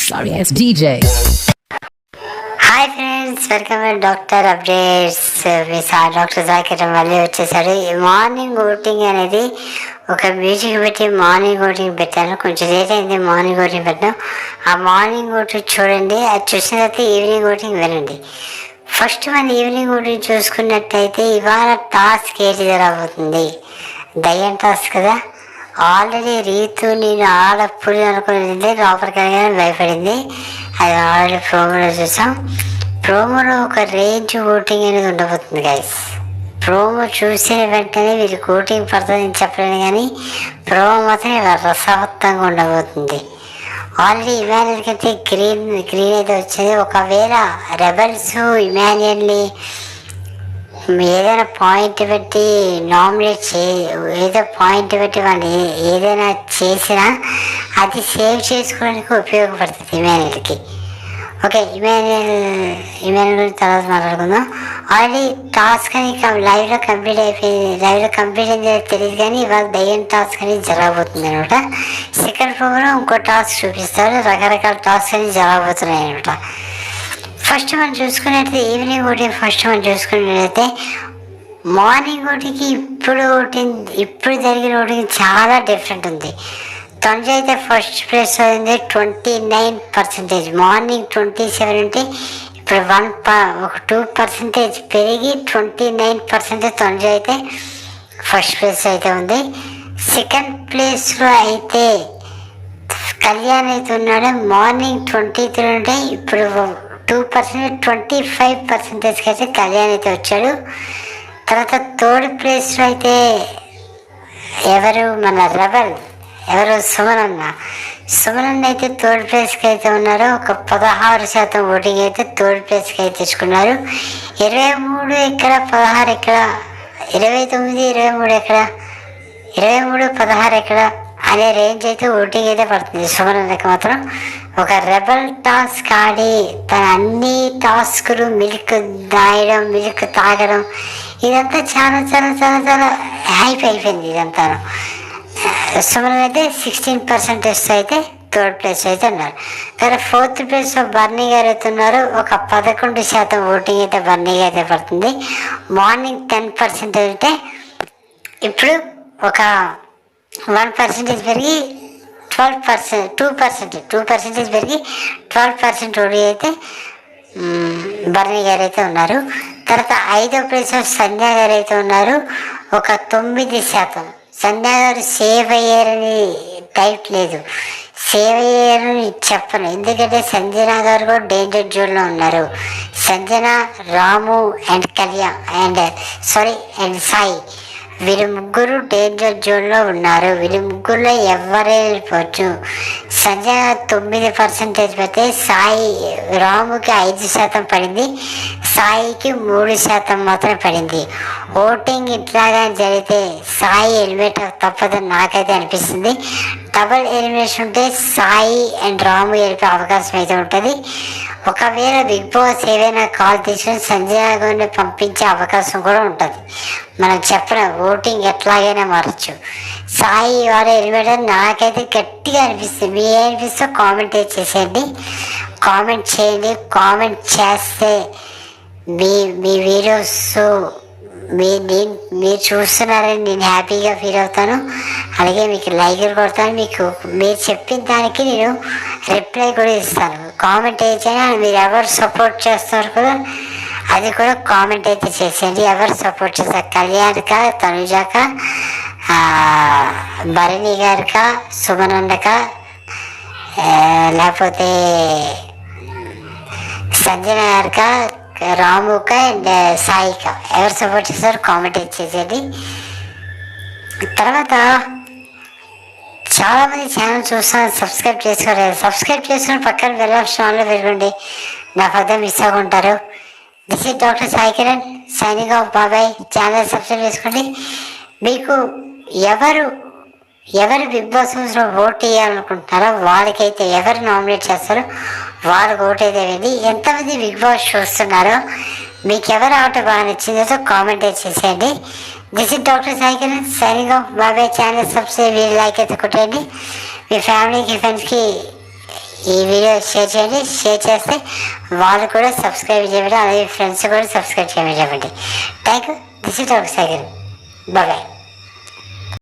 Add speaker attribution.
Speaker 1: Sorry, it's DJ.
Speaker 2: Hi friends, welcome to doctor updates. Me sir doctor Zakir మళ్ళీ వచ్చేసాడు. ఈ morning voting అనేది ఒక మ్యూజిక్ పెట్టి మార్నింగ్ ఓటింగ్ పెట్టాను. కొంచెం లేట్ అయింది మార్నింగ్ ఓటింగ్ పెట్టాను. ఆ మార్నింగ్ ఓటింగ్ చూడండి, అది చూసిన తర్వాత ఈవినింగ్ ఓటింగ్ వినండి. ఫస్ట్ మన ఈవినింగ్ ఓటింగ్ చూసుకున్నట్టయితే ఇవాళ టాస్క్ ఏది జరగబోతుంది? దయ్యం టాస్క్ కదా. ఆల్రెడీ రీతు నేను ఆడప్పుడు అనుకునేది లోపలికి భయపడింది. అది ఆల్రెడీ ప్రోమోలో చూసాం. ప్రోమోలో ఒక రేంజ్ ఓటింగ్ అనేది ఉండబోతుంది గైస్. ప్రోమో చూసిన వెంటనే వీరికి ఓటింగ్ పడుతుందని చెప్పలేను, కానీ ప్రోమో మాత్రం ఇలా రసవత్తంగా ఉండబోతుంది. ఆల్రెడీ ఇమాన్యుయల్కి అయితే గ్రీన్ అయితే వచ్చింది. ఒకవేళ రెబల్స్ ఇమాన్యుయల్ని ఏదైనా పాయింట్ పెట్టి నామినేట్ ఏదో పాయింట్ పెట్టి వాళ్ళు ఏదైనా చేసినా అది సేవ్ చేసుకోవడానికి ఉపయోగపడుతుంది ఇమాన్యుయల్కి. ఓకే, ఇమాన్యుయల్ గురించి తర్వాత మాట్లాడుకుందాం. ఆల్రెడీ టాస్క్ అని లైవ్లో కంప్లీట్ అయిందో తెలియదు, కానీ ఇవాళ దయ్యం టాస్క్ అనేది జరగబోతుంది అనమాట. సెకండ్ ప్రోగ్రామ్ ఇంకో టాస్క్ చూపిస్తారు, రకరకాల టాస్క్ అనేది జరగబోతున్నాయి అనమాట. ఫస్ట్ మనం చూసుకున్నట్లయితే ఈవినింగ్ ఓటింగ్ ఫస్ట్ మనం చూసుకున్నట్లయితే మార్నింగ్ ఓటింగ్కి ఇప్పుడు జరిగిన ఓటింగ్ చాలా డిఫరెంట్ ఉంది. తొంజ అయితే ఫస్ట్ ప్లేస్ అయింది 29%. మార్నింగ్ 27 ఉంటే ఇప్పుడు ఒక 2% పెరిగి 29% తొంజ అయితే ఫస్ట్ ప్లేస్ అయితే ఉంది. సెకండ్ ప్లేస్లో అయితే కళ్యాణ్ అయితే ఉన్నాడు. మార్నింగ్ 23 ఉంటే ఇప్పుడు 2% 25%కి అయితే కళ్యాణ్ అయితే వచ్చాడు. తర్వాత థర్డ్ ప్లేస్లో అయితే మన సుమన్ అయితే థర్డ్ ప్లేస్కి అయితే ఉన్నారు. ఒక 16% ఓటింగ్ అయితే థర్డ్ ప్లేస్కి అయితే తెచ్చుకున్నారు. 23 ఇక్కడ, 16 ఇక్కడ, 29, 23 ఎక్కడ, 23, 16 ఎక్కడ అనే రేంజ్ అయితే ఓటింగ్ అయితే పడుతుంది. సుమన్కి మాత్రం ఒక రెబల్ టాస్క్ ఆడి తన అన్ని టాస్కులు మిల్క్ దాయడం, మిల్క్ తాగడం, ఇదంతా చాలా చాలా చాలా చాలా హైప్ అయిపోయింది ఇదంతా. సుమన్ అయితే 16% అయితే థర్డ్ ప్లేస్ అయితే ఉన్నారు. కానీ ఫోర్త్ ప్లేస్లో బర్నీ గారు అయితే ఉన్నారు. ఒక 11% ఓటింగ్ అయితే బర్నీగా అయితే పడుతుంది. మార్నింగ్ 10% అంటే ఇప్పుడు ఒక 1% పెరిగి 2% పెరిగి 12% ఓడి అయితే బర్నీ గారు అయితే ఉన్నారు. తర్వాత 5వ ప్లేస్లో సంధ్యా గారు అయితే ఉన్నారు. ఒక 9%. సంధ్యా గారు సేవ్ అయ్యారని టైప్ లేదు, సేవ్ అయ్యారని చెప్పను, ఎందుకంటే సంజన గారు కూడా డేంజర్ జోన్లో ఉన్నారు. సంజన, రాము అండ్ కళ్యాణ్ అండ్ సాయి, వీళ్ళు ముగ్గురు డేంజర్ జోన్లో ఉన్నారు. వీళ్ళు ముగ్గురులో ఎవరైనా వెళ్ళిపోవచ్చు. సంజయ్ 9% పెడితే రాముకి 5% పడింది, సాయికి 3% మాత్రం పడింది. ఓటింగ్ ఇట్లాగా జరిగితే సాయి ఎలిమినేట్ తప్పదని నాకైతే అనిపిస్తుంది. డబుల్ ఎలిమినేషన్ ఉంటే సాయి అండ్ రాము వెళ్ళిపే అవకాశం అయితే ఉంటుంది. ఒకవేళ బిగ్ బాస్ ఏదైనా కాల్ తీసుకుని సంజయ్ గారిని పంపించే అవకాశం కూడా ఉంటుంది. మనం చెప్పిన ఓటింగ్ ఎట్లాగైనా మారచ్చు. సాయి వారు ఎలిమినేట్ నాకైతే గట్టిగా అనిపిస్తుంది. మీ అనిపిస్తే కామెంట్ చేసేయండి. కామెంట్ చేస్తే మీ వీడియోస్ మీరు చూస్తున్నారని నేను హ్యాపీగా ఫీల్ అవుతాను. అలాగే మీకు లైక్లు కొడతాను. మీరు చెప్పిన దానికి నేను రిప్లై కూడా ఇస్తాను. కామెంట్ అయితే మీరు ఎవరు సపోర్ట్ చేస్తున్నారు కూడా అది కూడా కామెంట్ అయితే చేసేయండి. ఎవరు సపోర్ట్ చేస్తారు? కళ్యాణ్కా, తనుజాకా, భరణి గారికా, సుమనందకా, లేకపోతే సంజన గారికా, రాముక అండ్ సాయిక, ఎవరు సపోర్ట్ చేస్తారు కామెంట్ చేసేది. తర్వాత చాలామంది ఛానల్ చూస్తాను, సబ్స్క్రైబ్ చేసుకోలేదు. సబ్స్క్రైబ్ చేసుకుని పక్కన బెల్ ఆప్షన్ ఆన్లో పెట్టుకోండి, నా పద్ధతి మిస్ అవ్వకుంటారు. This is doctor Sai Kiran signing off. బాబాయ్. ఛానల్ సబ్స్క్రైబ్ చేసుకోండి. మీకు ఎవరు బిగ్ బాస్ హౌస్లో ఓట్ వేయాలనుకుంటున్నారో వాళ్ళకైతే ఎవరు నామినేట్ చేస్తారో వాళ్ళకి ఓట్ అయితే వేయండి. ఎంతమంది బిగ్ బాస్ చూస్తున్నారో మీకు ఎవరు ఆట బాగా నచ్చిందో కామెంట్ చేసేయండి. This is doctor Sai Kiran signing off. బాబాయ్. ఛానల్ సబ్స్క్రైబ్, లైక్ అయితే కొట్టండి. మీ ఫ్యామిలీకి, ఫ్రెండ్స్కి ఈ వీడియో షేర్ చేయండి. షేర్ చేస్తే వాళ్ళు కూడా సబ్స్క్రైబ్ చేయండి, అలాగే ఫ్రెండ్స్ కూడా సబ్స్క్రైబ్ చేయమని చెప్పండి. Thank you. This is doctor Sagar. Bye.